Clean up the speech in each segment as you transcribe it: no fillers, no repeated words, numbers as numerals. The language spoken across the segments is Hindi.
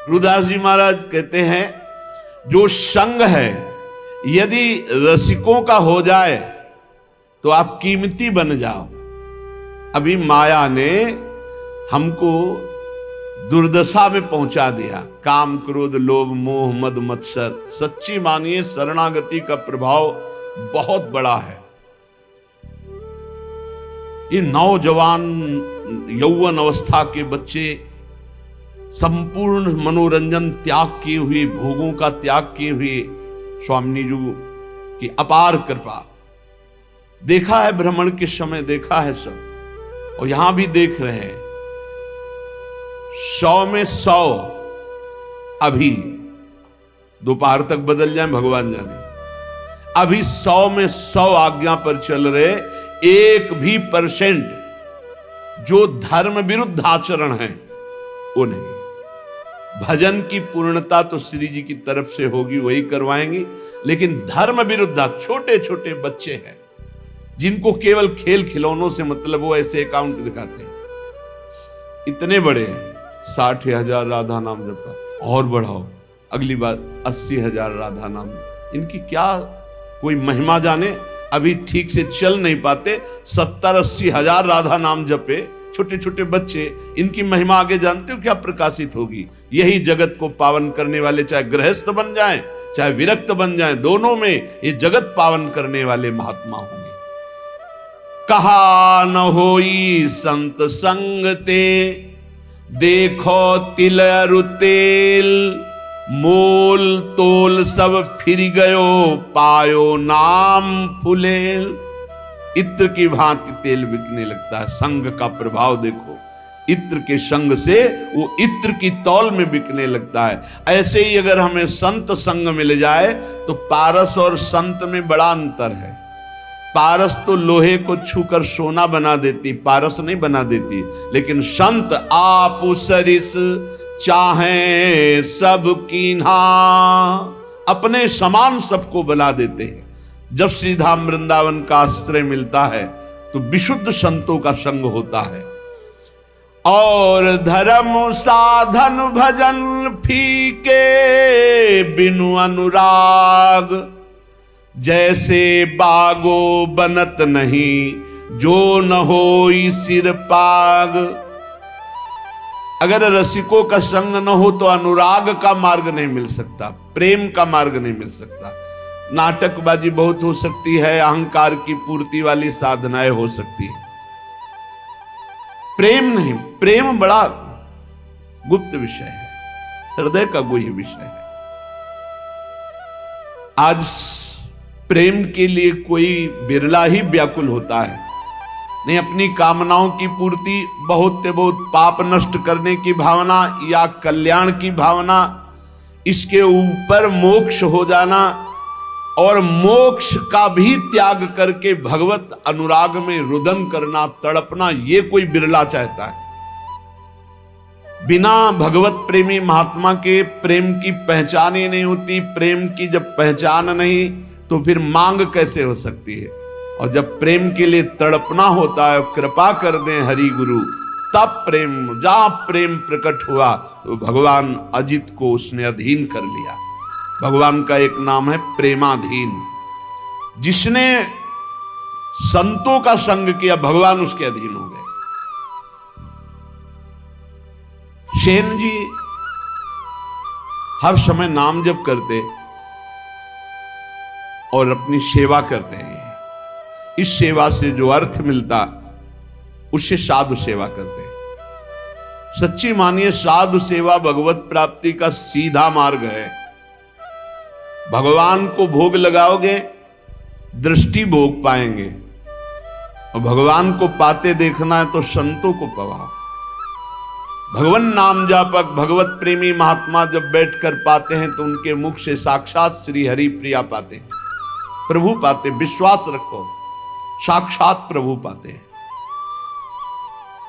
गुरुदास जी महाराज कहते हैं जो संग है यदि रसिकों का हो जाए तो आप कीमती बन जाओ। अभी माया ने हमको दुर्दशा में पहुंचा दिया। काम क्रोध लोभ मोह मद मत्सर। सच्ची मानिए शरणागति का प्रभाव बहुत बड़ा है। ये नौजवान यौवन अवस्था के बच्चे संपूर्ण मनोरंजन त्याग किए हुए, भोगों का त्याग किए हुए, स्वामी जी की अपार कृपा। देखा है भ्रमण के समय, देखा है सब, और यहां भी देख रहे हैं। 100 में 100 अभी दोपहर तक बदल जाए भगवान जाने। अभी 100 में 100 आज्ञा पर चल रहे, 1% जो धर्म विरुद्ध आचरण है वो नहीं। भजन की पूर्णता तो श्री जी की तरफ से होगी, वही करवाएंगी, लेकिन धर्म विरुद्ध छोटे छोटे बच्चे हैं जिनको केवल खेल खिलौनों से मतलब, वो ऐसे अकाउंट दिखाते हैं। इतने बड़े हैं, 60,000 राधा नाम जपा, और बढ़ाओ अगली बार 80,000 राधा नाम। इनकी क्या कोई महिमा जाने, अभी ठीक से चल नहीं पाते, 70-80 हजार राधा नाम जपे छोटे छोटे बच्चे। इनकी महिमा आगे जानते हो क्या प्रकाशित होगी? यही जगत को पावन करने वाले, चाहे गृहस्थ बन जाएं चाहे विरक्त बन जाएं, दोनों में ये जगत पावन करने वाले महात्मा होंगे। कहा न होई संत संगते, देखो तिल अरु तेल, मोल तोल सब फिर गयो, पायो नाम फुलेल। इत्र की भांति तेल बिकने लगता है। संग का प्रभाव देखो, इत्र के संग से वो इत्र की तौल में बिकने लगता है। ऐसे ही अगर हमें संत संग मिल जाए तो पारस और संत में बड़ा अंतर है। पारस तो लोहे को छूकर सोना बना देती, पारस नहीं बना देती, लेकिन संत आप सरिस चाहे सब कीन्हा, अपने समान सबको बना देते हैं। जब श्रीधाम वृंदावन का आश्रय मिलता है तो विशुद्ध संतों का संग होता है। और धर्म साधन भजन फीके बिनु अनुराग, जैसे बागो बनत नहीं जो न होई सिर पाग। अगर रसिकों का संग न हो तो अनुराग का मार्ग नहीं मिल सकता, प्रेम का मार्ग नहीं मिल सकता। नाटकबाजी बहुत हो सकती है, अहंकार की पूर्ति वाली साधनाएं हो सकती है, प्रेम नहीं। प्रेम बड़ा गुप्त विषय है, हृदय का गुह्य विषय है। आज प्रेम के लिए कोई बिरला ही व्याकुल होता है। नहीं, अपनी कामनाओं की पूर्ति, बहुत से बहुत पाप नष्ट करने की भावना या कल्याण की भावना, इसके ऊपर मोक्ष हो जाना और मोक्ष का भी त्याग करके भगवत अनुराग में रुदन करना, तड़पना, ये कोई बिरला चाहता है। बिना भगवत प्रेमी महात्मा के प्रेम की पहचान ही नहीं होती। प्रेम की जब पहचान नहीं तो फिर मांग कैसे हो सकती है? और जब प्रेम के लिए तड़पना होता है, कृपा कर दें हरि गुरु, तब प्रेम, जहां प्रेम प्रकट हुआ तो भगवान अजित को उसने अधीन कर लिया। भगवान का एक नाम है प्रेमाधीन। जिसने संतों का संग किया, भगवान उसके अधीन हो गए। सेन जी हर समय नाम जप करते और अपनी सेवा करते हैं। इस सेवा से जो अर्थ मिलता उससे साधु सेवा करते हैं। सच्ची मानिए साधु सेवा भगवत प्राप्ति का सीधा मार्ग है। भगवान को भोग लगाओगे, दृष्टि भोग पाएंगे, और भगवान को पाते देखना है तो संतों को पवाओ। भगवान नाम जापक, भगवत प्रेमी महात्मा जब बैठकर पाते हैं तो उनके मुख से साक्षात श्री हरि प्रिया पाते हैं, प्रभु पाते। विश्वास रखो, साक्षात प्रभु पाते हैं।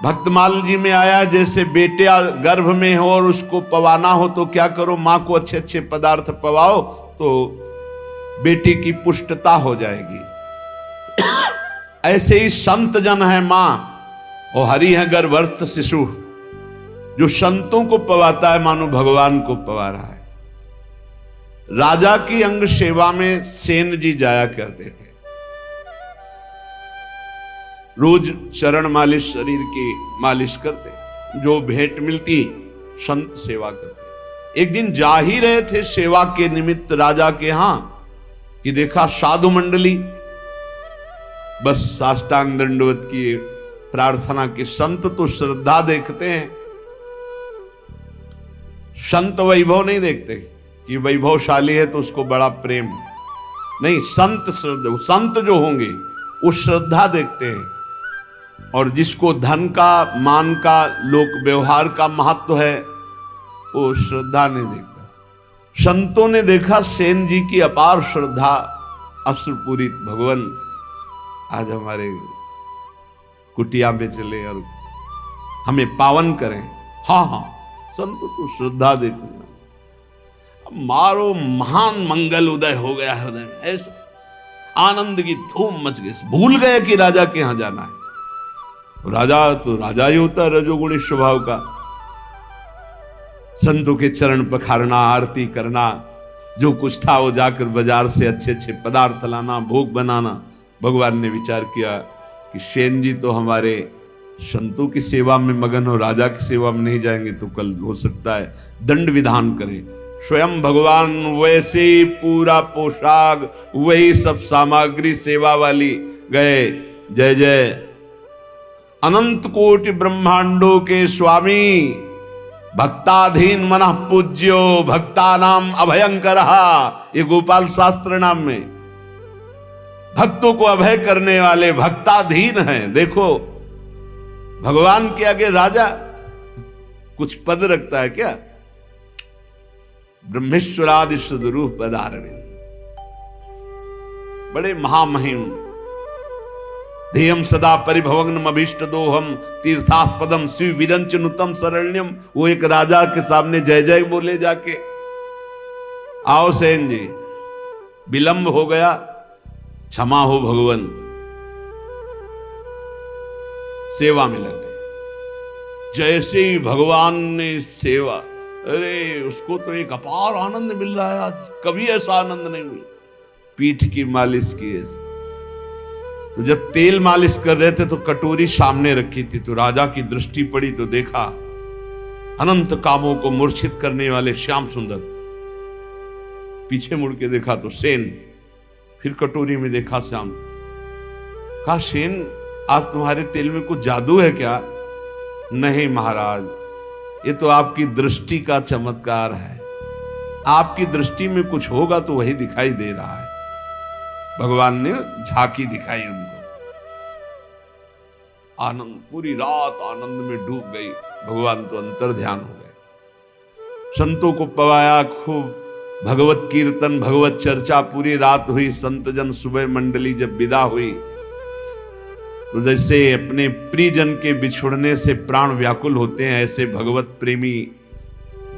भक्तमाल जी में आया, जैसे बेटे गर्भ में हो और उसको पवाना हो तो क्या करो? मां को अच्छे अच्छे पदार्थ पवाओ तो बेटी की पुष्टता हो जाएगी। ऐसे ही संत जन है मां और हरि है गर्भस्थ शिशु। जो संतों को पवाता है मानो भगवान को पवा रहा है। राजा की अंग सेवा में सेन जी जाया करते थे, रोज चरण मालिश, शरीर की मालिश करते, जो भेंट मिलती संत सेवा करते। एक दिन जा ही रहे थे सेवा के निमित्त राजा के यहां कि देखा साधु मंडली बस साष्टांग दंडवत की प्रार्थना की। संत तो श्रद्धा देखते हैं, संत वैभव नहीं देखते कि वैभवशाली है तो उसको बड़ा प्रेम नहीं। संत श्रद्धा, संत जो होंगे वो श्रद्धा देखते हैं, और जिसको धन का, मान का, लोक व्यवहार का महत्व है वो श्रद्धा नहीं देखता। संतों ने देखा सेन जी की अपार श्रद्धा, अश्रुपूरित, भगवान आज हमारे कुटिया में चले और हमें पावन करें। हाँ हाँ, संत तो श्रद्धा देखो, मारो महान मंगल उदय हो गया हृदय में, ऐसा आनंद की धूम मच गई, भूल गए कि राजा के यहां जाना है। राजा तो राजा ही होता है, रजोगुणी स्वभाव का। संतों के चरण पखारना, आरती करना, जो कुछ था वो जाकर बाजार से अच्छे अच्छे पदार्थ लाना, भोग बनाना। भगवान ने विचार किया कि सेन जी तो हमारे संतों की सेवा में मगन हो, राजा की सेवा में नहीं जाएंगे तो कल हो सकता है दंड विधान करें। स्वयं भगवान वैसे ही पूरा पोशाक, वही सब सामग्री सेवा वाली गए। जय जय अनंत कोटि ब्रह्मांडों के स्वामी, भक्ताधीन मनः पूज्यो, भक्ता नाम अभयंकर। ये गोपाल शास्त्र नाम में भक्तों को अभय करने वाले भक्ताधीन हैं। देखो भगवान के आगे राजा कुछ पद रखता है क्या? ब्रह्मेश्वरादि सुदरूप पदारविंद, बड़े महामहिम। ध्येयम सदा परिभवग्नम अभीष्ट दोहम, तीर्थास्पदम शिव विरंचनुतम शरण्यम। वो एक राजा के सामने जय जय बोले जाके। आओ सेन जी, विलंब हो गया, क्षमा हो भगवान। सेवा में लग गए। जैसे ही भगवान ने सेवा, अरे उसको तो एक अपार आनंद मिल रहा है आज, कभी ऐसा आनंद नहीं मिला। पीठ की मालिश की ऐसे, तो जब तेल मालिश कर रहे थे तो कटोरी सामने रखी थी, तो राजा की दृष्टि पड़ी तो देखा अनंत कामों को मूर्छित करने वाले श्याम सुंदर। पीछे मुड़ के देखा तो सेन, फिर कटोरी में देखा श्याम। कहा सेन आज तुम्हारे तेल में कुछ जादू है क्या? नहीं महाराज, ये तो आपकी दृष्टि का चमत्कार है। आपकी दृष्टि में कुछ होगा तो वही दिखाई दे रहा है। भगवान ने झांकी दिखाई उनको। आनंद, पूरी रात आनंद में डूब गई। भगवान तो अंतर ध्यान हो गए। संतों को पवाया खूब, भगवत कीर्तन, भगवत चर्चा पूरी रात हुई। संत जन सुबह मंडली जब विदा हुई तो जैसे अपने प्रियजन के बिछुड़ने से प्राण व्याकुल होते हैं, ऐसे भगवत प्रेमी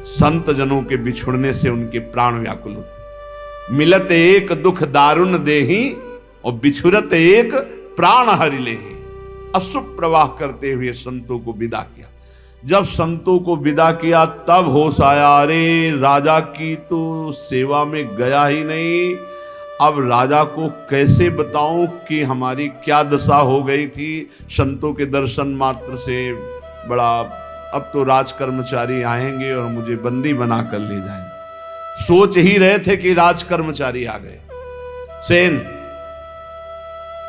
संत जनों के बिछुड़ने से उनके प्राण व्याकुल होते हैं। मिलत एक दुख दारुण देही और बिछुरत एक प्राण हरि लेहि। अशुभ प्रवाह करते हुए संतों को विदा किया। जब संतों को विदा किया तब होश आया, अरे राजा की तो सेवा में गया ही नहीं। अब राजा को कैसे बताऊं कि हमारी क्या दशा हो गई थी संतों के दर्शन मात्र से। बड़ा, अब तो राज कर्मचारी आएंगे और मुझे बंदी बना कर ले जाएंगे। सोच ही रहे थे कि राज कर्मचारी आ गए। सेन,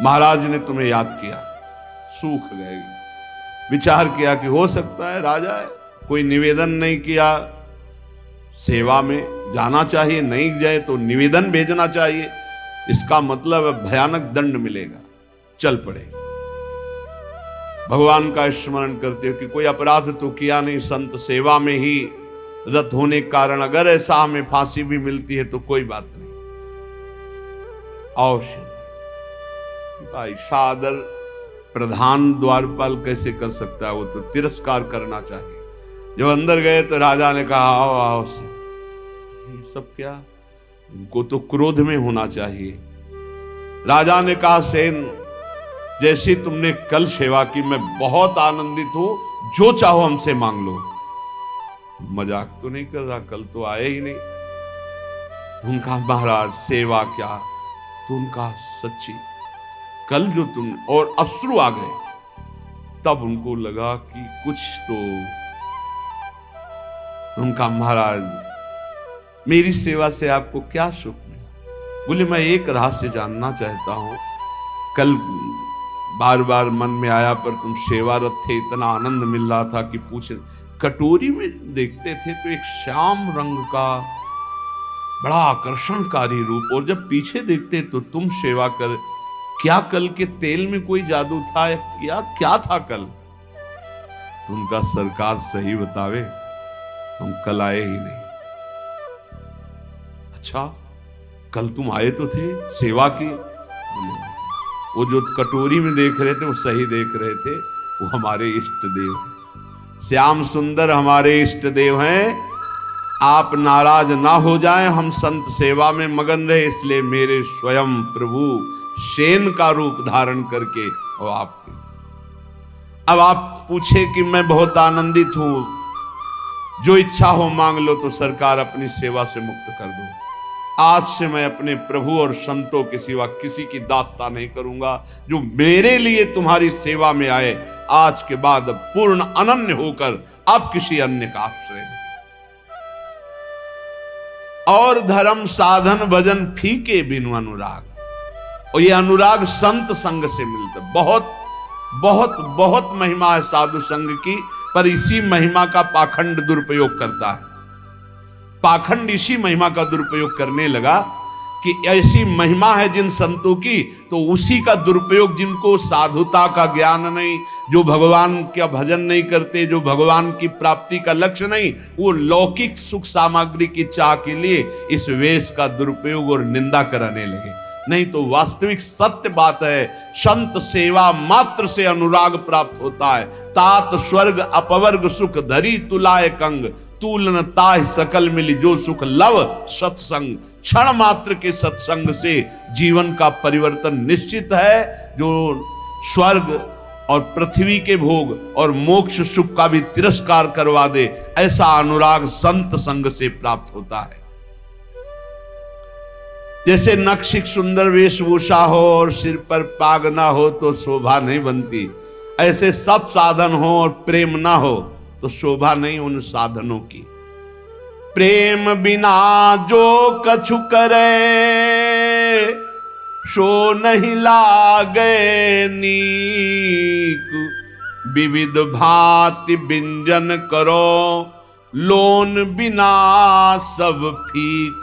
महाराज ने तुम्हें याद किया। सूख गए। विचार किया कि हो सकता है राजा है, कोई निवेदन नहीं किया, सेवा में जाना चाहिए, नहीं जाए तो निवेदन भेजना चाहिए। इसका मतलब भयानक दंड मिलेगा। चल पड़े। भगवान का स्मरण करते हो कि कोई अपराध तो किया नहीं, संत सेवा में ही रत होने के कारण अगर ऐसा हमें फांसी भी मिलती है तो कोई बात नहीं। अवश्य सादर प्रधान द्वारपाल कैसे कर सकता है? वो तो तिरस्कार करना चाहिए। जब अंदर गए तो राजा ने कहा आओ आओ से। ये सब क्या? उनको तो क्रोध में होना चाहिए। राजा ने कहा सेन, जैसी तुमने कल सेवा की मैं बहुत आनंदित हूं, जो चाहो हमसे मांग लो। मजाक तो नहीं कर रहा, कल तो आए ही नहीं। तो उनका महाराज सेवा क्या, तो उनका सच्ची कल जो तुम, और अश्रु आ गए। तब उनको लगा कि कुछ तो उनका महाराज मेरी सेवा से आपको क्या सुख मिला? बोले मैं एक रहस्य जानना चाहता हूं। कल बार बार मन में आया पर तुम सेवारत थे, इतना आनंद मिल रहा था कि पूछ। कटोरी में देखते थे तो एक श्याम रंग का बड़ा आकर्षणकारी रूप, और जब पीछे देखते तो तुम सेवा कर। क्या कल के तेल में कोई जादू था या क्या था कल? तो उनका सरकार सही बतावे, हम कल आए ही नहीं। अच्छा, कल तुम आए तो थे, सेवा की? वो जो कटोरी में देख रहे थे वो सही देख रहे थे, वो हमारे इष्ट देव हैं। श्याम सुंदर हमारे इष्ट देव हैं। आप नाराज ना हो जाएं, हम संत सेवा में मगन रहे, इसलिए मेरे स्वयं प्रभु शेन का रूप धारण करके और आपके। अब आप पूछे कि मैं बहुत आनंदित हूं, जो इच्छा हो मांग लो, तो सरकार अपनी सेवा से मुक्त कर दो। आज से मैं अपने प्रभु और संतों के सिवा किसी की दास्ता नहीं करूंगा। जो मेरे लिए तुम्हारी सेवा में आए, आज के बाद पूर्ण अनन्य होकर अब किसी अन्य का आश्रय नहीं। और धर्म साधन भजन फीके बिनु अनुराग। और ये अनुराग संत संग से मिलता। बहुत बहुत बहुत महिमा है साधु संग की, पर इसी महिमा का पाखंड दुरुपयोग करता है। पाखंड इसी महिमा का दुरुपयोग करने लगा कि ऐसी महिमा है जिन संतों की, तो उसी का दुरुपयोग, जिनको साधुता का ज्ञान नहीं, जो भगवान का भजन नहीं करते, जो भगवान की प्राप्ति का लक्ष्य नहीं, वो लौकिक सुख सामग्री की चाह के लिए इस वेश का दुरुपयोग और निंदा कराने लगे। नहीं तो वास्तविक सत्य बात है, संत सेवा मात्र से अनुराग प्राप्त होता है। तात स्वर्ग अपवर्ग सुख धरी तुलाए कंग, तूलन ताह सकल मिली जो सुख लव सत्संग। क्षण मात्र के सत्संग से जीवन का परिवर्तन निश्चित है। जो स्वर्ग और पृथ्वी के भोग और मोक्ष सुख का भी तिरस्कार करवा दे, ऐसा अनुराग संत संग से प्राप्त होता है। जैसे नक्शिक सुंदर वेशभूषा हो और सिर पर पाग ना हो तो शोभा नहीं बनती, ऐसे सब साधन हो और प्रेम ना हो तो शोभा नहीं उन साधनों की। प्रेम बिना जो कछु करे, सो नहीं लागे नीक। विविध भांति व्यंजन करो, लोन बिना सब फीक।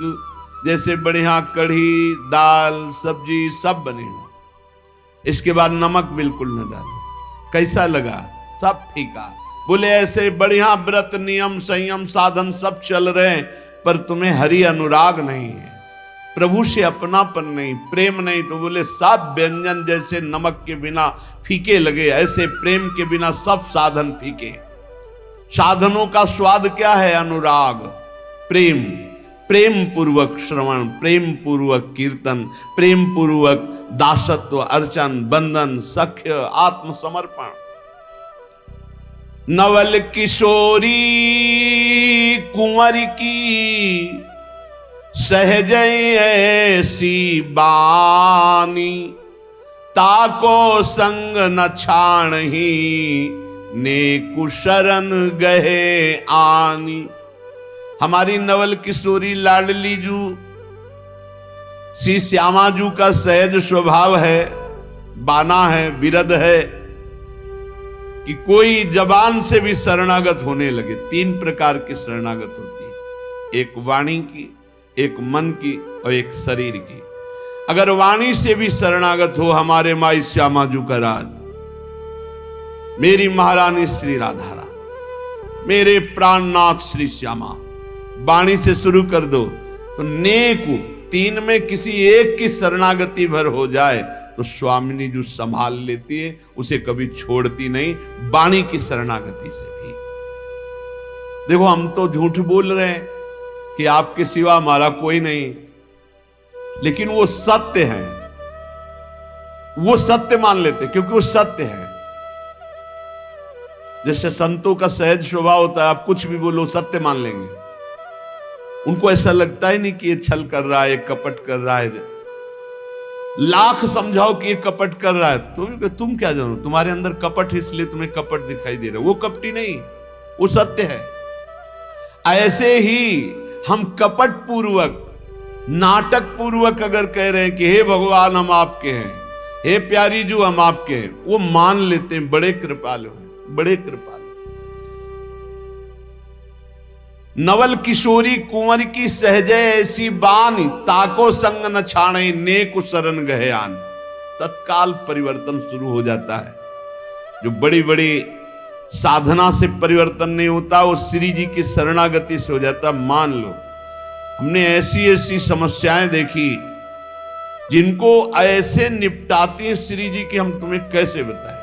जैसे बढ़िया कढ़ी दाल सब्जी सब बने हो, इसके बाद नमक बिल्कुल न डालो, कैसा लगा? सब फीका। बोले ऐसे बढ़िया व्रत नियम संयम साधन सब चल रहे हैं, पर तुम्हें हरि अनुराग नहीं है, प्रभु से अपनापन नहीं, प्रेम नहीं, तो बोले सब व्यंजन जैसे नमक के बिना फीके लगे, ऐसे प्रेम के बिना सब साधन फीके। साधनों का स्वाद क्या है? अनुराग, प्रेम। प्रेम पूर्वक श्रवण, प्रेम पूर्वक कीर्तन, प्रेम पूर्वक दासत्व, अर्चन, बंधन, सख्य, आत्मसमर्पण। नवल किशोरी कुंवर की सहज ऐसी बानी, ताको संग न छाणही ने कुशरण गहे आनी। हमारी नवल किशोरी लाडली जू श्री श्यामा जू का सहज स्वभाव है, बाना है, विरध है कि कोई जबान से भी शरणागत होने लगे। 3 प्रकार की शरणागत होती है, एक वाणी की, एक मन की और एक शरीर की। अगर वाणी से भी शरणागत हो हमारे माई श्यामा जू का राज, मेरी महारानी श्री राधा रानी, मेरे प्राणनाथ श्री श्यामा, वाणी से शुरू कर दो तो नेकु 3 में किसी एक की शरणागति भर हो जाए तो स्वामिनी जो संभाल लेती है, उसे कभी छोड़ती नहीं, वाणी की शरणागति से भी। देखो हम तो झूठ बोल रहे हैं कि आपके सिवा हमारा कोई नहीं, लेकिन वो सत्य है, वो सत्य मान लेते क्योंकि वो सत्य है। जैसे संतों का सहज स्वभाव होता है, आप कुछ भी बोलो सत्य मान लेंगे। उनको ऐसा लगता ही नहीं कि ये छल कर रहा है, ये कपट कर रहा है। लाख समझाओ कि ये कपट कर रहा है, तुम क्या जानो, तुम्हारे अंदर कपट, इसलिए तुम्हें कपट दिखाई दे रहा है। वो कपटी नहीं, वो सत्य है। ऐसे ही हम कपट पूर्वक, नाटक पूर्वक अगर कह रहे हैं कि हे भगवान हम आपके हैं, हे प्यारी जो हम आपके हैं, वो मान लेते हैं। बड़े कृपालु हैं, बड़े कृपालु। नवल किशोरी कुंवर की सहजय ऐसी बानी, ताको संग न छाणे नेक शरण गहे आन। तत्काल परिवर्तन शुरू हो जाता है। जो बड़ी बड़ी साधना से परिवर्तन नहीं होता, वो श्री जी की शरणागति से हो जाता। मान लो, हमने ऐसी ऐसी समस्याएं देखी जिनको ऐसे निपटाती हैं श्री जी की, हम तुम्हें कैसे बताएं।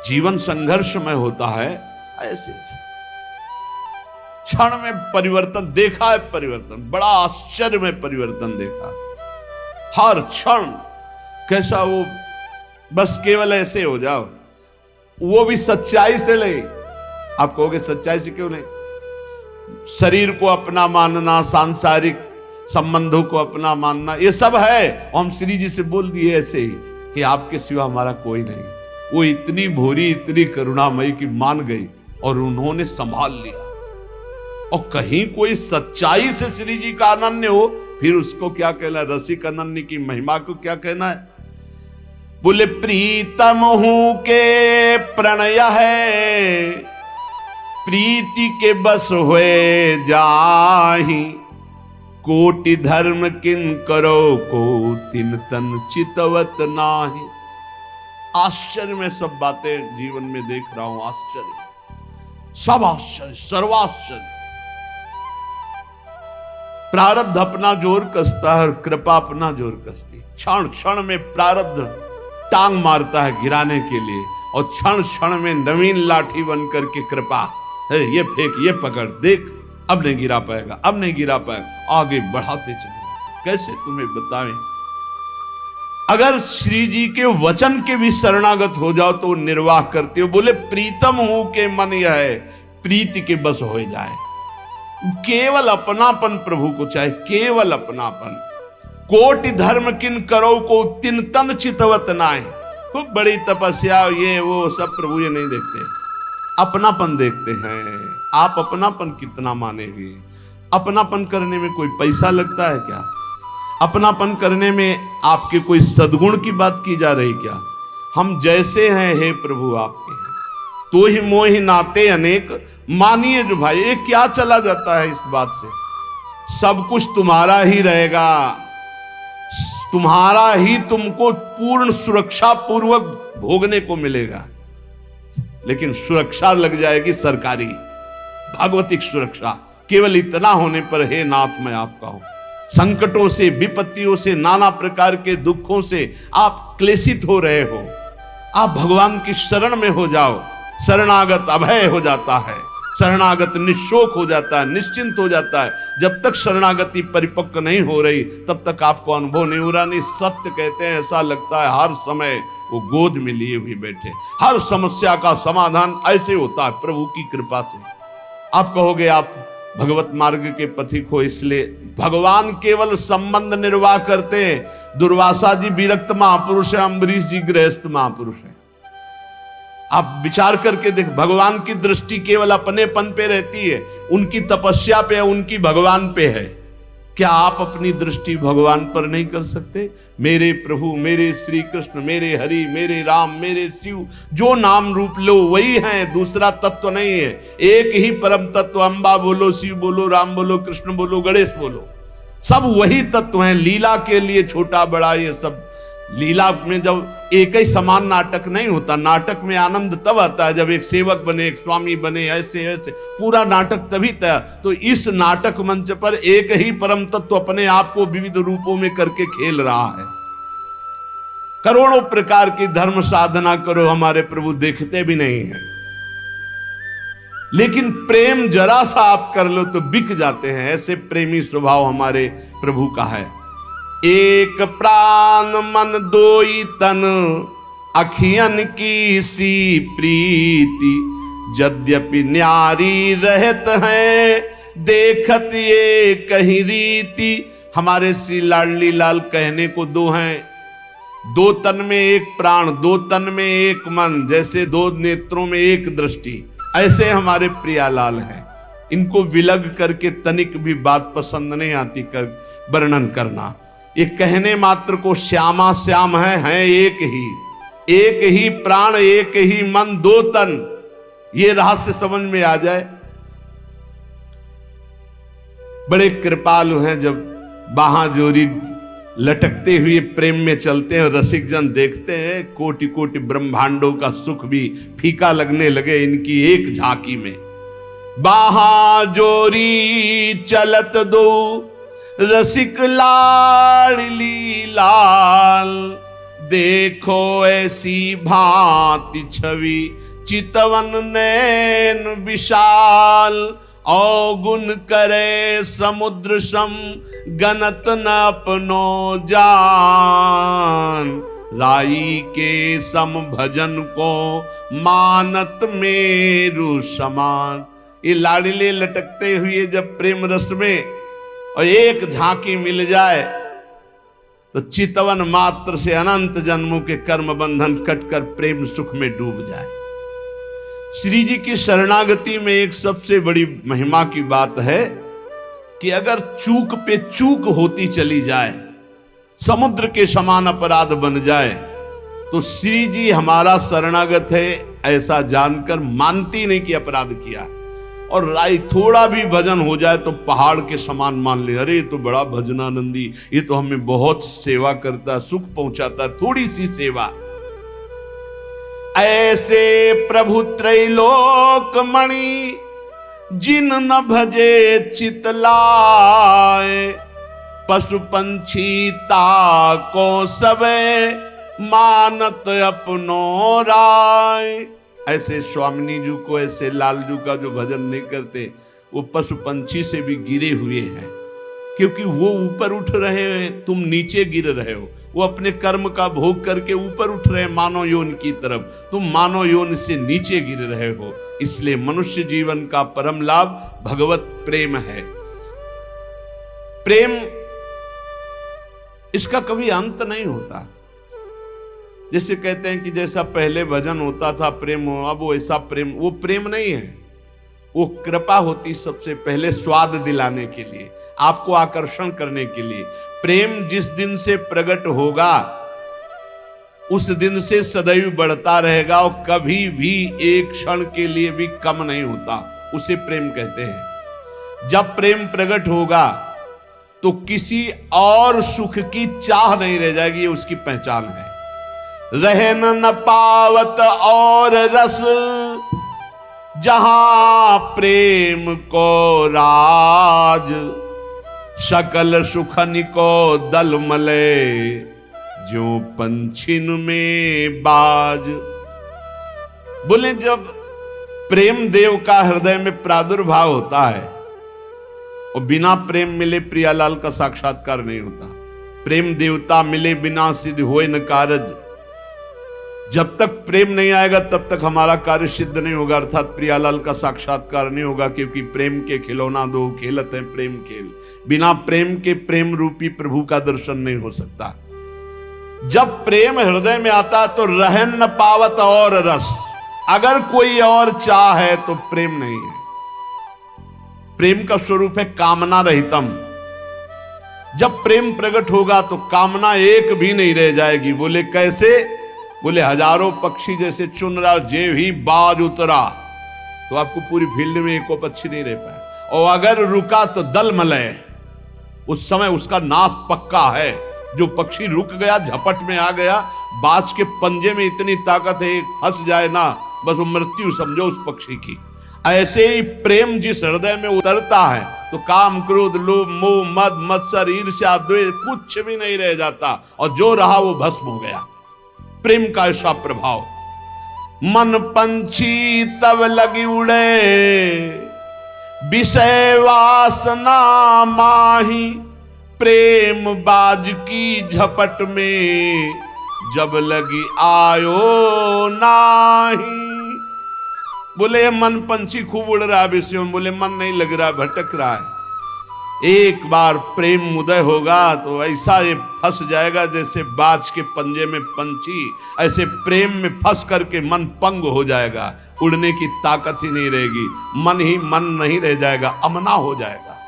जीवन संघर्षमय होता है, ऐसे क्षण में परिवर्तन देखा है। परिवर्तन बड़ा आश्चर्य में परिवर्तन देखा, हर क्षण कैसा वो, बस केवल ऐसे हो जाओ, वो भी सच्चाई से ले। आप कहोगे सच्चाई से क्यों नहीं? शरीर को अपना मानना, सांसारिक संबंधों को अपना मानना, ये सब है। हम श्री जी से बोल दिए ऐसे ही कि आपके सिवा हमारा कोई नहीं। वो इतनी भोरी, इतनी करुणामयी की मान गई और उन्होंने संभाल लिया। और कहीं कोई सच्चाई से श्री जी का अनन्य हो, फिर उसको क्या कहना? रसिक अनन्य की महिमा को क्या कहना है? बोले प्रीतम हूं के प्रणय है, प्रीति के बस हुए जाहि, कोटि धर्म किन करो को तिन तन चितवत नाही। आश्चर्य में सब बातें जीवन में देख रहा हूं, आश्चर्य, सब आश्चर्य, सर्वाश्चर्य। प्रारब्ध अपना जोर कसता है और कृपा अपना जोर कसती। क्षण क्षण में प्रारब्ध टांग मारता है गिराने के लिए, और क्षण क्षण में नवीन लाठी बनकर के कृपा, ये फेंक, ये पकड़, देख अब नहीं गिरा पाएगा, अब नहीं गिरा पाएगा, आगे बढ़ाते चले। कैसे तुम्हें बताएं? अगर श्री जी के वचन के भी शरणागत हो जाओ तो निर्वाह करते हो। बोले प्रीतम हूं के मन यह है, प्रीति के बस हो जाए। केवल अपनापन प्रभु को चाहे, केवल अपनापन। कोटि धर्म किन करो को तिन तन चितवत नाय। खूब बड़ी तपस्या, ये वो सब प्रभु ये नहीं देखते, अपनापन देखते हैं। आप अपनापन कितना मानेंगे? अपनापन करने में कोई पैसा लगता है क्या? अपनापन करने में आपके कोई सद्गुण की बात की जा रही क्या? हम जैसे हैं हे प्रभु आपके हैं, तो ही मोहि नाते अनेक। मानिए जो भाई, ये क्या चला जाता है इस बात से? सब कुछ तुम्हारा ही रहेगा, तुम्हारा ही तुमको पूर्ण सुरक्षा पूर्वक भोगने को मिलेगा। लेकिन सुरक्षा लग जाएगी सरकारी, भागवतिक सुरक्षा। केवल इतना होने पर हे नाथ मैं आपका हूं। संकटों से, विपत्तियों से, नाना प्रकार के दुखों से आप क्लेशित हो रहे हो, आप भगवान की शरण में हो जाओ। शरणागत अभय हो जाता है, शरणागत निशोक हो जाता है, निश्चिंत हो जाता है। जब तक शरणागति परिपक्व नहीं हो रही, तब तक आपको अनुभव नहीं हो रहा। नहीं, सत्य कहते हैं, ऐसा लगता है हर समय वो गोद में लिए हुए बैठे। हर समस्या का समाधान ऐसे होता है प्रभु की कृपा से। आप कहोगे आप भगवत मार्ग के पथिक हो, इसलिए भगवान केवल संबंध निर्वाह करते हैं। दुर्वासा जी विरक्त महापुरुष है, अम्बरीश जी गृहस्थ महापुरुष है। आप विचार करके देख, भगवान की दृष्टि केवल अपनेपन पे रहती है, उनकी तपस्या पे है, उनकी भगवान पे है। क्या आप अपनी दृष्टि भगवान पर नहीं कर सकते? मेरे प्रभु, मेरे श्री कृष्ण, मेरे हरि, मेरे राम, मेरे शिव, जो नाम रूप लो वही है, दूसरा तत्व नहीं है। एक ही परम तत्व, अम्बा बोलो, शिव बोलो, राम बोलो, कृष्ण बोलो, गणेश बोलो, सब वही तत्व हैं। लीला के लिए छोटा बड़ा ये सब, लीला में जब एक ही समान नाटक नहीं होता। नाटक में आनंद तब आता है जब एक सेवक बने, एक स्वामी बने, ऐसे ऐसे पूरा नाटक तभी तैयार। तो इस नाटक मंच पर एक ही परम तत्व अपने आप को विविध रूपों में करके खेल रहा है। करोड़ों प्रकार की धर्म साधना करो, हमारे प्रभु देखते भी नहीं है। लेकिन प्रेम जरा सा आप कर लो तो बिक जाते हैं। ऐसे प्रेमी स्वभाव हमारे प्रभु का है। एक प्राण मन दोई तन, अखियन की सी प्रीति, यद्यपि न्यारी रहत है, देखत ये कहीं रीति। हमारे श्री लाडली लाल कहने को दो हैं, दो तन में एक प्राण, दो तन में एक मन, जैसे दो नेत्रों में एक दृष्टि, ऐसे हमारे प्रियालाल हैं। इनको विलग करके तनिक भी बात पसंद नहीं आती कर वर्णन करना। ये कहने मात्र को श्यामा श्याम हैं एक ही प्राण, एक ही मन, दो तन, ये रहस्य समझ में आ जाए। बड़े कृपालु हैं, जब बाहां जोरी लटकते हुए प्रेम में चलते हैं, रसिक जन देखते हैं, कोटि कोटि ब्रह्मांडों का सुख भी फीका लगने लगे इनकी एक झांकी में। बाहां जोरी चलत दो रसिक लाडली लाल, देखो ऐसी भांति छवि चितवन नैन विशाल, अवगुण करे समुद्र सम गनत न अपनो जान, राई के सम भजन को मानत मेरु समान। ये लाडले लटकते हुए जब प्रेम रस में और एक झांकी मिल जाए तो चितवन मात्र से अनंत जन्मों के कर्म बंधन कटकर प्रेम सुख में डूब जाए। श्री जी की शरणागति में एक सबसे बड़ी महिमा की बात है कि अगर चूक पे चूक होती चली जाए, समुद्र के समान अपराध बन जाए, तो श्री जी हमारा शरणागत है ऐसा जानकर मानती नहीं कि अपराध किया है। और राय थोड़ा भी भजन हो जाए तो पहाड़ के समान मान ले, अरे ये तो बड़ा भजनानंदी, ये तो हमें बहुत सेवा करता, सुख पहुंचाता, थोड़ी सी सेवा। ऐसे प्रभु त्रैलोक मणि जिन न भजे चितलाए, पशु पंछी ताको सबे मानत अपनो राय। ऐसे स्वामिनी जी को, ऐसे लालजू का जो भजन नहीं करते, वो पशु पंछी से भी गिरे हुए हैं, क्योंकि वो ऊपर उठ रहे हैं, तुम नीचे गिर रहे हो। वो अपने कर्म का भोग करके ऊपर उठ रहे हैं मानव योन की तरफ, तुम मानव योन से नीचे गिर रहे हो। इसलिए मनुष्य जीवन का परम लाभ भगवत प्रेम है। प्रेम इसका कभी अंत नहीं होता। जैसे कहते हैं कि जैसा पहले भजन होता था प्रेम हो, अब वो ऐसा प्रेम, वो प्रेम नहीं है, वो कृपा होती सबसे पहले स्वाद दिलाने के लिए, आपको आकर्षण करने के लिए। प्रेम जिस दिन से प्रकट होगा उस दिन से सदैव बढ़ता रहेगा और कभी भी एक क्षण के लिए भी कम नहीं होता, उसे प्रेम कहते हैं। जब प्रेम प्रकट होगा तो किसी और सुख की चाह नहीं रह जाएगी, ये उसकी पहचान है। रहे न पावत और रस जहां प्रेम को राज, सकल सुखन को दल मले जो पंछिन में बाज। बोले जब प्रेम देव का हृदय में प्रादुर्भाव होता है और बिना प्रेम मिले प्रियालाल का साक्षात्कार नहीं होता। प्रेम देवता मिले बिना सिद्ध होए न कारज। जब तक प्रेम नहीं आएगा तब तक हमारा कार्य सिद्ध नहीं होगा, अर्थात प्रियालाल का साक्षात्कार नहीं होगा, क्योंकि प्रेम के खिलौना दो खेलत है प्रेम खेल। बिना प्रेम के प्रेम रूपी प्रभु का दर्शन नहीं हो सकता। जब प्रेम हृदय में आता तो रहन न पावत और रस, अगर कोई और चाह है तो प्रेम नहीं है। प्रेम का स्वरूप है कामना रहितम। जब प्रेम प्रकट होगा तो कामना एक भी नहीं रह जाएगी। बोले कैसे? बोले हजारों पक्षी जैसे चुन रहा, जे ही बाज उतरा तो आपको पूरी फील्ड में एको पक्षी नहीं रह पाया, और अगर रुका तो दल मलय, उस समय उसका नाश पक्का है। जो पक्षी रुक गया, झपट में आ गया, बाज के पंजे में इतनी ताकत है, फंस जाए ना बस वो मृत्यु समझो उस पक्षी की। ऐसे ही प्रेम जिस हृदय में उतरता है तो काम क्रोध लोभ मोह मद मत्सर ईर्ष्या द्वेष कुछ भी नहीं रह जाता, और जो रहा वो भस्म हो गया। प्रेम का ऐसा प्रभाव। मन पंछी तब लगी उड़े, विषय वासना माही, प्रेम बाज की झपट में जब लगी आयो नाही। बोले ये मन पंछी खूब उड़ रहा है विषयों में, बोले मन नहीं लग रहा, भटक रहा है। एक बार प्रेम उदय होगा तो ऐसा ये फंस जाएगा जैसे बाज के पंजे में पंछी, ऐसे प्रेम में फंस करके मन पंग हो जाएगा, उड़ने की ताकत ही नहीं रहेगी, मन ही मन नहीं रह जाएगा, अमना हो जाएगा।